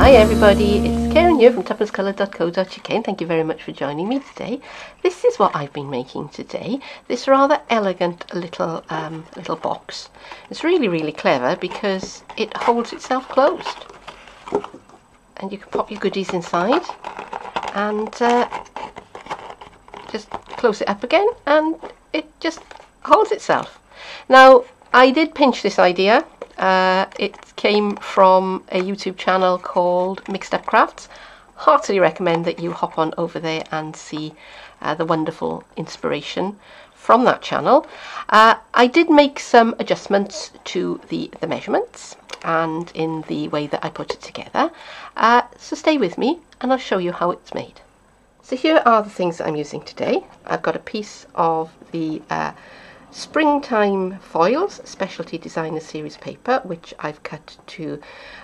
Hi everybody, it's Keren here from tuppencecoloured.co.uk. Thank you very much for joining me today. This is what I've been making today. This rather elegant little box. It's really clever because it holds itself closed. And you can pop your goodies inside and just close it up again and it just holds itself. Now, I did pinch this idea. It came from a YouTube channel called Mixed Up Crafts. Heartily recommend that you hop on over there and see the wonderful inspiration from that channel. I did make some adjustments to the measurements and in the way that I put it together. So stay with me and I'll show you how it's made. So here are the things that I'm using today. I've got a piece of the Springtime Foils Specialty Designer Series paper, which I've cut to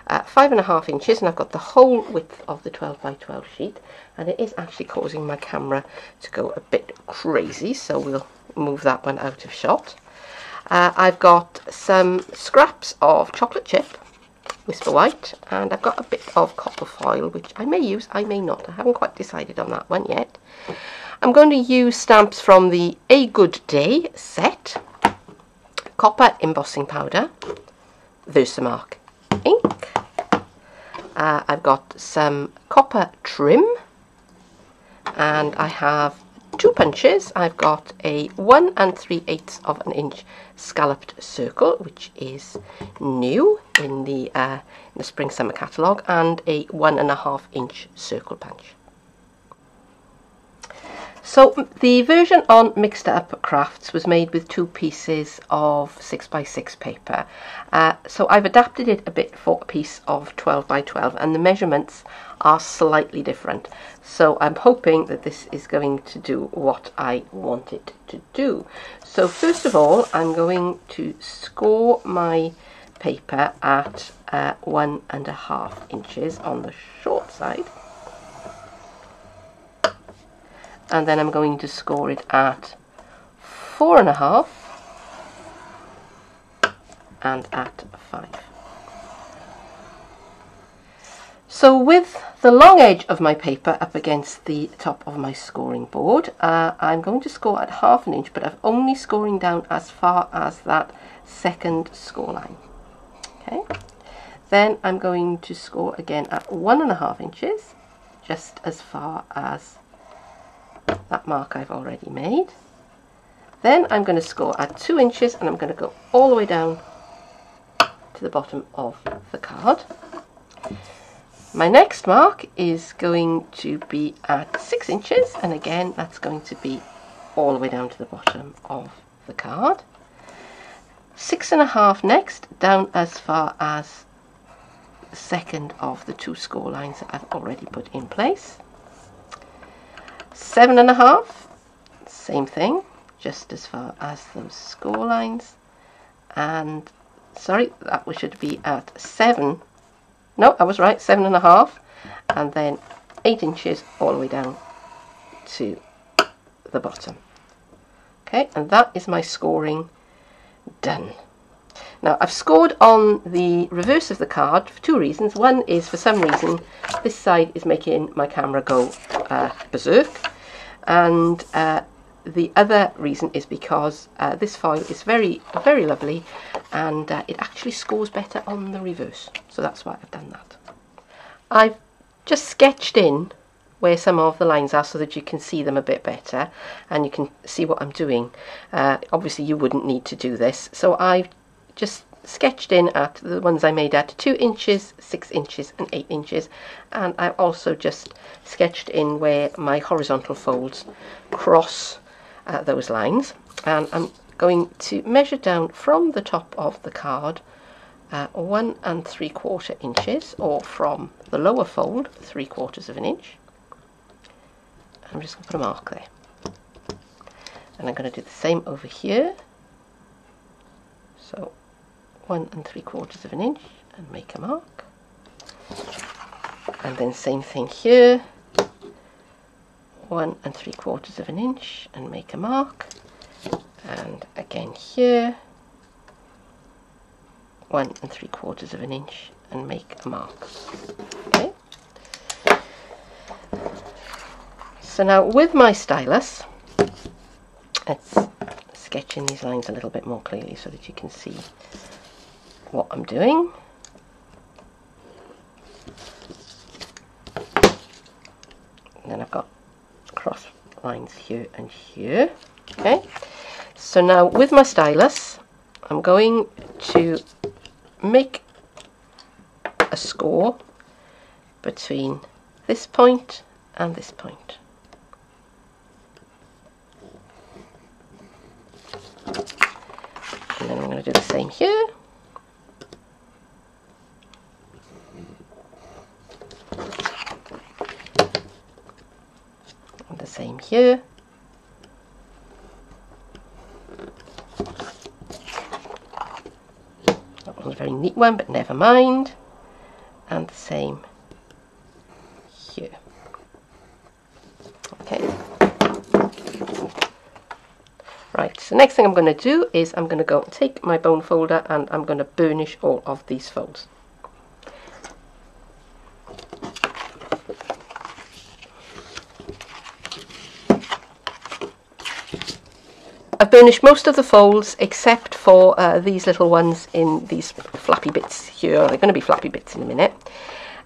5.5 inches, and I've got the whole width of the 12 by 12 sheet, and it is actually causing my camera to go a bit crazy, so we'll move that one out of shot. I've got some scraps of chocolate chip, Whisper White, and I've got a bit of copper foil, which I may use, I may not. I haven't quite decided on that one yet. I'm going to use stamps from the A Good Day set, copper embossing powder, Versamark ink. I've got some copper trim, and I have 2 punches. I've got a 1 3/8 of an inch scalloped circle, which is new in the spring summer catalogue, and a 1.5 inch circle punch. So the version on Mixed Up Crafts was made with 2 pieces of 6 by 6 paper. So I've adapted it a bit for a piece of 12 by 12, and the measurements are slightly different. So I'm hoping that this is going to do what I want it to do. So first of all, I'm going to score my paper at 1.5 inches on the short side. And then I'm going to score it at 4.5 and at 5. So with the long edge of my paper up against the top of my scoring board, I'm going to score at 1/2 inch, but I'm only scoring down as far as that second score line. Okay. Then I'm going to score again at 1.5 inches, just as far as that mark I've already made. Then I'm going to score at 2 inches, and I'm going to go all the way down to the bottom of the card. My next mark is going to be at 6 inches, and again that's going to be all the way down to the bottom of the card. 6.5 next, down as far as the second of the 2 score lines that I've already put in place. 7.5, same thing, just as far as those score lines. And sorry, that should be at 7. No, I was right, 7.5, and then 8 inches all the way down to the bottom. Okay, and that is my scoring done. Now, I've scored on the reverse of the card for 2 reasons. One is, for some reason, this side is making my camera go berserk. And the other reason is because this foil is very lovely, and it actually scores better on the reverse. So that's why I've done that. I've just sketched in where some of the lines are so that you can see them a bit better and you can see what I'm doing. Obviously you wouldn't need to do this, so I've just sketched in at the ones I made at 2 inches, 6 inches and 8 inches, and I've also just sketched in where my horizontal folds cross those lines, and I'm going to measure down from the top of the card 1 3/4 inches, or from the lower fold 3/4 of an inch. I'm just going to put a mark there, and I'm going to do the same over here. So 1 3/4 of an inch and make a mark, and then same thing here, 1 3/4 of an inch and make a mark, and again here 1 3/4 of an inch and make a mark. Okay. So now with my stylus, let's sketch in these lines a little bit more clearly so that you can see what I'm doing. And then I've got cross lines here and here. Okay. So now with my stylus, I'm going to make a score between this point and this point. And then I'm going to do the same here. And the same here. That one's a very neat one, but never mind. And the same here. Okay. Right, so next thing I'm going to do is I'm going to go and take my bone folder and I'm going to burnish all of these folds. I've burnished most of the folds except for these little ones in these flappy bits here. They're going to be flappy bits in a minute.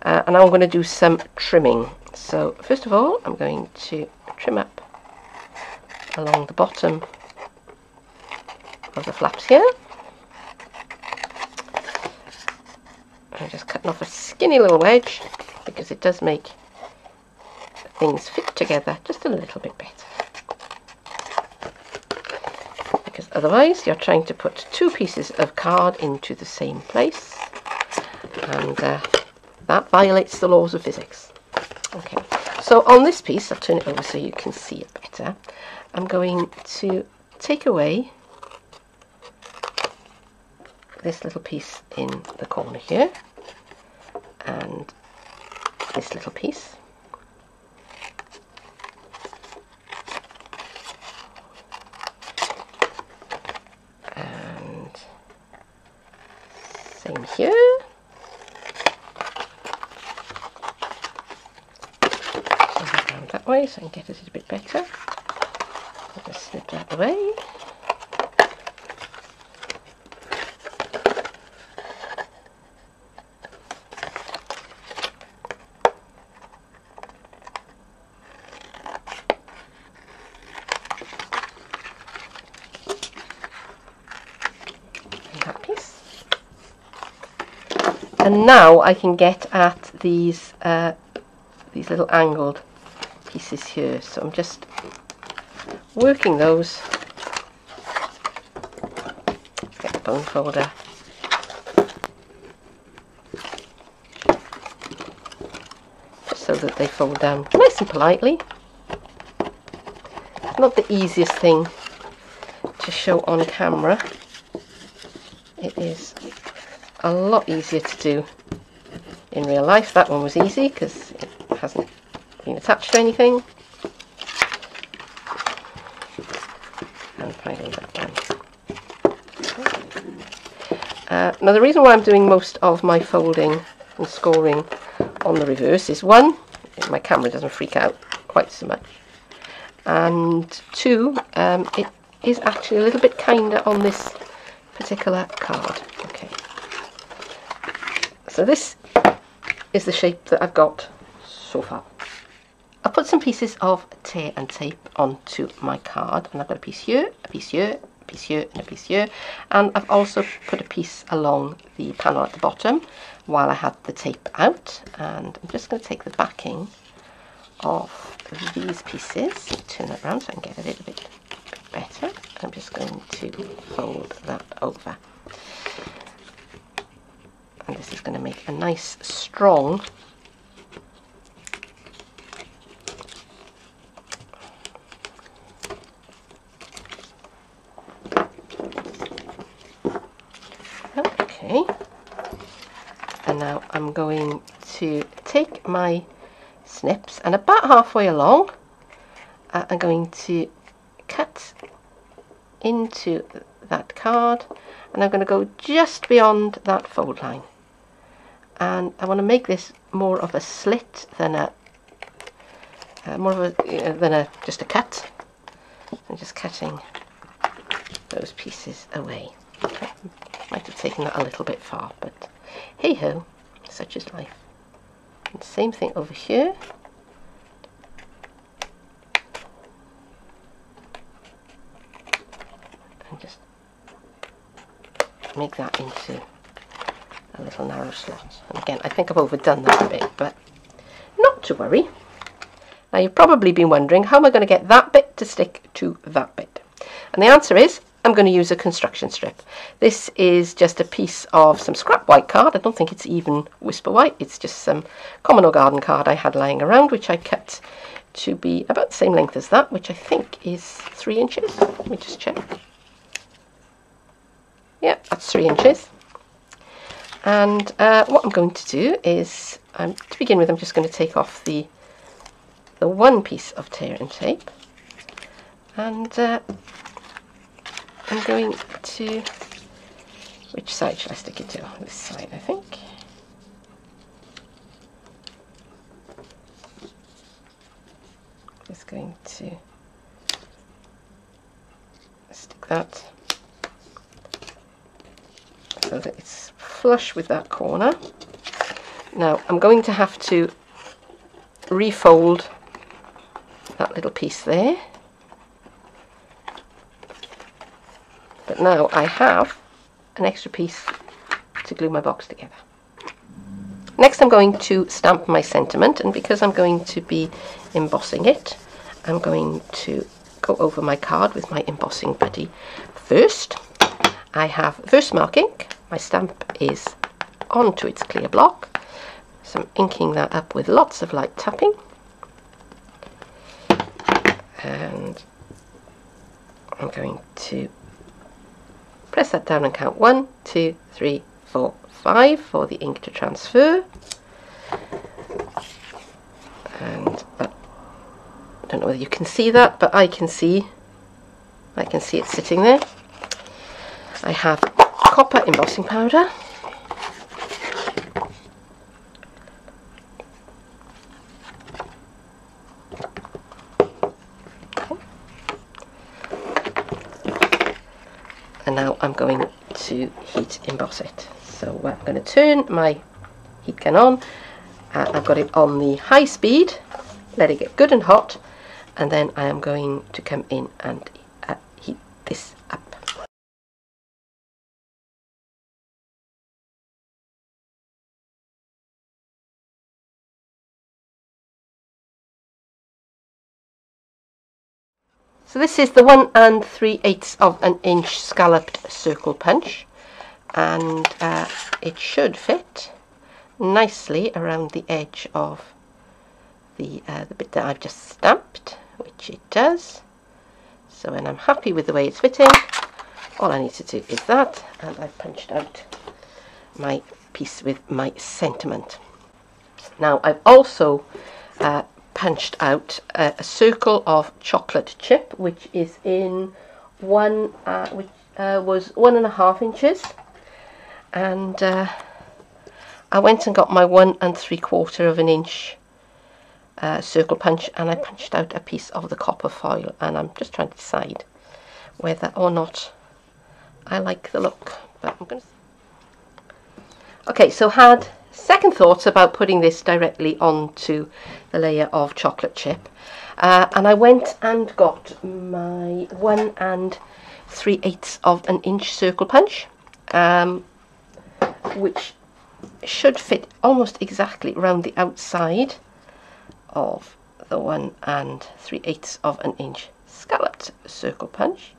And I'm going to do some trimming. So first of all, I'm going to trim up along the bottom of the flaps here. I'm just cutting off a skinny little wedge because it does make things fit together just a little bit better. Because otherwise you're trying to put two pieces of card into the same place, and that violates the laws of physics. Okay, so on this piece, I'll turn it over so you can see it better. I'm going to take away this little piece in the corner here, and this little piece, and same here. So around that way so I can get it a bit better. I'll just snip that away. And now I can get at these little angled pieces here. So I'm just working those. Get the bone folder. Just so that they fold down nice and politely. Not the easiest thing to show on camera. It is a lot easier to do in real life. That one was easy because it hasn't been attached to anything. And finally that one. Now the reason why I'm doing most of my folding and scoring on the reverse is one, my camera doesn't freak out quite so much, and two, it is actually a little bit kinder on this particular card. Okay. So this is the shape that I've got so far. I'll put some pieces of tear and tape onto my card, and I've got a piece here, a piece here, a piece here, and a piece here, and I've also put a piece along the panel at the bottom while I had the tape out. And I'm just going to take the backing of these pieces, turn that around so I can get a little bit better. I'm just going to fold that over. And this is going to make a nice strong okay. And now I'm going to take my snips, and about halfway along I'm going to cut into that card, and I'm going to go just beyond that fold line. and I want to make this more of a slit than a just a cut. I'm just cutting those pieces away. Okay. Might have taken that a little bit far, but hey ho, such is life. And same thing over here. And just make that into a little narrow slot. And again, I think I've overdone that a bit, but not to worry. Now you've probably been wondering, how am I going to get that bit to stick to that bit? And the answer is, I'm going to use a construction strip. This is just a piece of some scrap white card. I don't think it's even Whisper White. It's just some common or garden card I had lying around, which I cut to be about the same length as that, which I think is 3 inches. Let me just check. Yeah, that's 3 inches. And what I'm going to do is, to begin with, I'm just going to take off the one piece of tear and tape, and I'm going to, which side should I stick it to? This side, I think. Just going to stick that so that it's flush with that corner. Now I'm going to have to refold that little piece there, but now I have an extra piece to glue my box together. Next I'm going to stamp my sentiment, and because I'm going to be embossing it, I'm going to go over my card with my embossing buddy first. I have Versamark ink. My stamp is onto its clear block, so I'm inking that up with lots of light tapping. And I'm going to press that down and count 1, 2, 3, 4, 5 for the ink to transfer. And I don't know whether you can see that, but I can see it sitting there. I have copper embossing powder. And now I'm going to heat emboss it. So I'm going to turn my heat gun on. I've got it on the high speed, let it get good and hot, and then I am going to come in and heat this up. So this is the 1 3/8 of an inch scalloped circle punch, and it should fit nicely around the edge of the bit that I've just stamped, which it does. So when I'm happy with the way it's fitting, all I need to do is that, and I've punched out my piece with my sentiment. Now I've also punched out a circle of chocolate chip, which is in was 1.5 inches, and I went and got my 1 3/4 of an inch circle punch, and I punched out a piece of the copper foil, and I'm just trying to decide whether or not I like the look, but I'm going to. Okay, so had second thoughts about putting this directly onto the layer of chocolate chip, and I went and got my 1 3/8 of an inch circle punch, which should fit almost exactly around the outside of the 1 3/8 of an inch scalloped circle punch,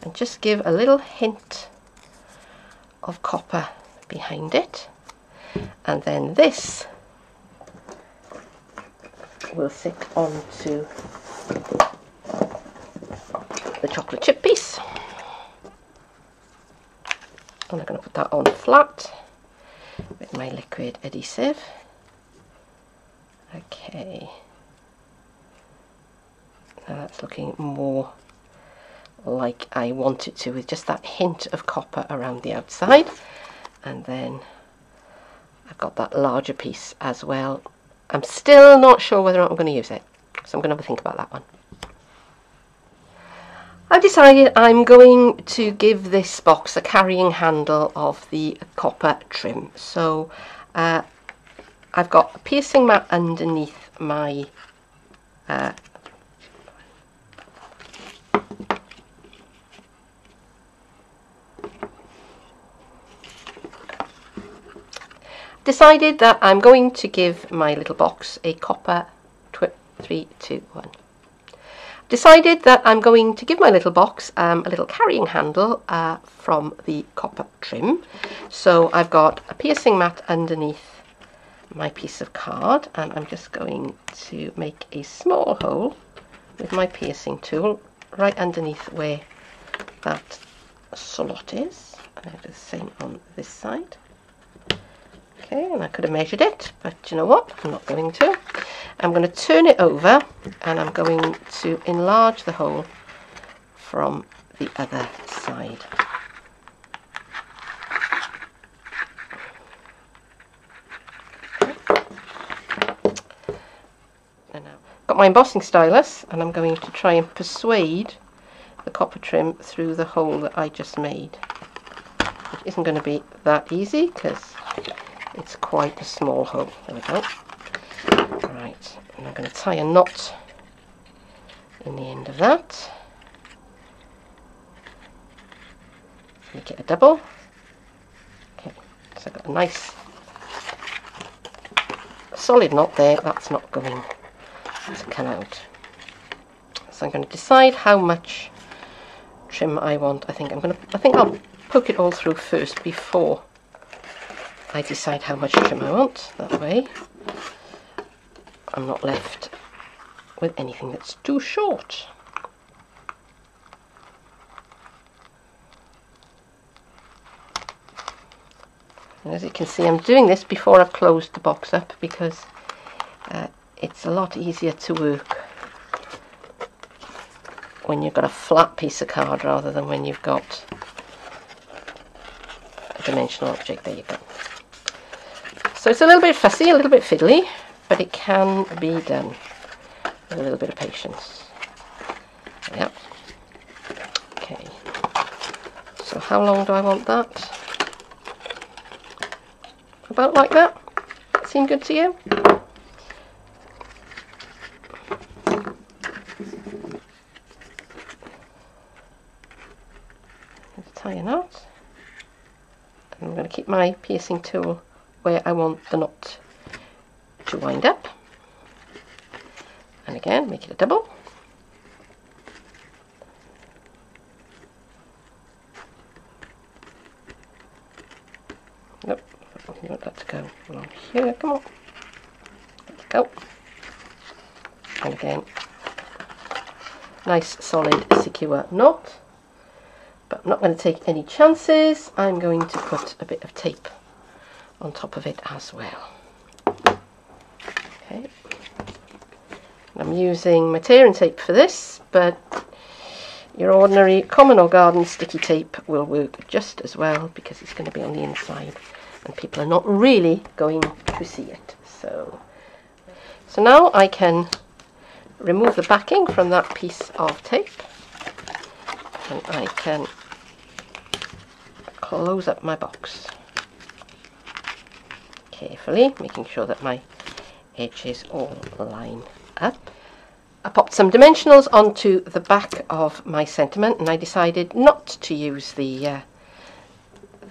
and just give a little hint of copper behind it. And then this will sit onto the chocolate chip piece. And I'm going to put that on flat with my liquid adhesive. Okay. Now that's looking more like I want it to, with just that hint of copper around the outside. And then I've got that larger piece as well. I'm still not sure whether or not I'm going to use it, so I'm going to have a think about that one. I've decided I'm going to give this box a carrying handle of the copper trim. So I've got a piercing mat underneath my decided that I'm going to give my little box a copper 3, 2, 1. Decided that I'm going to give my little box a little carrying handle from the copper trim. So I've got a piercing mat underneath my piece of card, and I'm just going to make a small hole with my piercing tool right underneath where that slot is, and I'll do the same on this side. Okay, and I could have measured it, but you know what, I'm not going to. I'm going to turn it over and I'm going to enlarge the hole from the other side. And now I've got my embossing stylus, and I'm going to try and persuade the copper trim through the hole that I just made. Which isn't going to be that easy because it's quite a small hole. There we go. Right, and I'm going to tie a knot in the end of that. Make it a double. Okay, so I've got a nice solid knot there. That's not going to come out. So I'm going to decide how much trim I want. I think I'll poke it all through first before I decide how much trim I want. That way I'm not left with anything that's too short. And as you can see, I'm doing this before I've closed the box up because it's a lot easier to work when you've got a flat piece of card rather than when you've got a dimensional object. There you go. So it's a little bit fussy, a little bit fiddly, but it can be done with a little bit of patience. Yep. Okay. So how long do I want that? About like that? Seem good to you? Tie a knot. And I'm going to keep my piercing tool where I want the knot to wind up, and again make it a double. Nope, I want that to go along here. Come on, there you go. And again, nice solid secure knot. But I'm not going to take any chances. I'm going to put a bit of tape on top of it as well. Okay. I'm using my tearing tape for this, but your ordinary common or garden sticky tape will work just as well because it's going to be on the inside and people are not really going to see it. So now I can remove the backing from that piece of tape, and I can close up my box carefully, making sure that my edges all line up. I popped some dimensionals onto the back of my sentiment, and I decided not to use the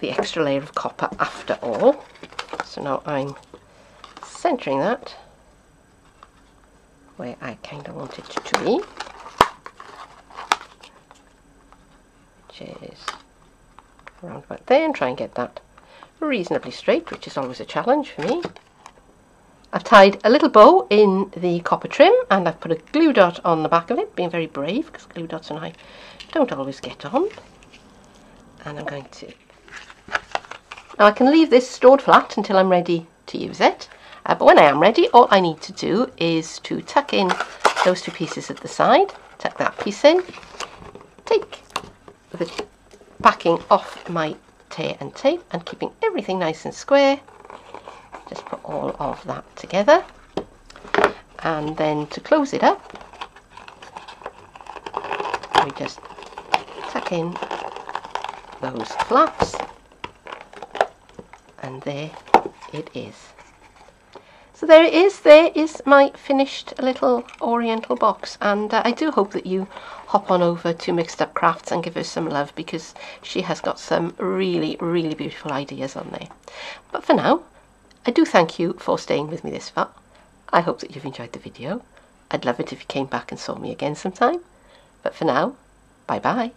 extra layer of copper after all. So now I'm centering that where I kind of want it to be, which is around about there, and try and get that reasonably straight, which is always a challenge for me. I've tied a little bow in the copper trim, and I've put a glue dot on the back of it, being very brave because glue dots and I don't always get on. And I'm going to... Now I can leave this stored flat until I'm ready to use it, but when I am ready, all I need to do is to tuck in those two pieces at the side, tuck that piece in, take the backing off my tear and tape, and keeping everything nice and square, Just put all of that together, and then to close it up, we just tuck in those flaps, and there it is. So there it is. There is my finished little oriental box, and I do hope that you hop on over to Mixed Up Crafts and give her some love, because she has got some really, really beautiful ideas on there. But for now, I do thank you for staying with me this far. I hope that you've enjoyed the video. I'd love it if you came back and saw me again sometime. But for now, bye bye.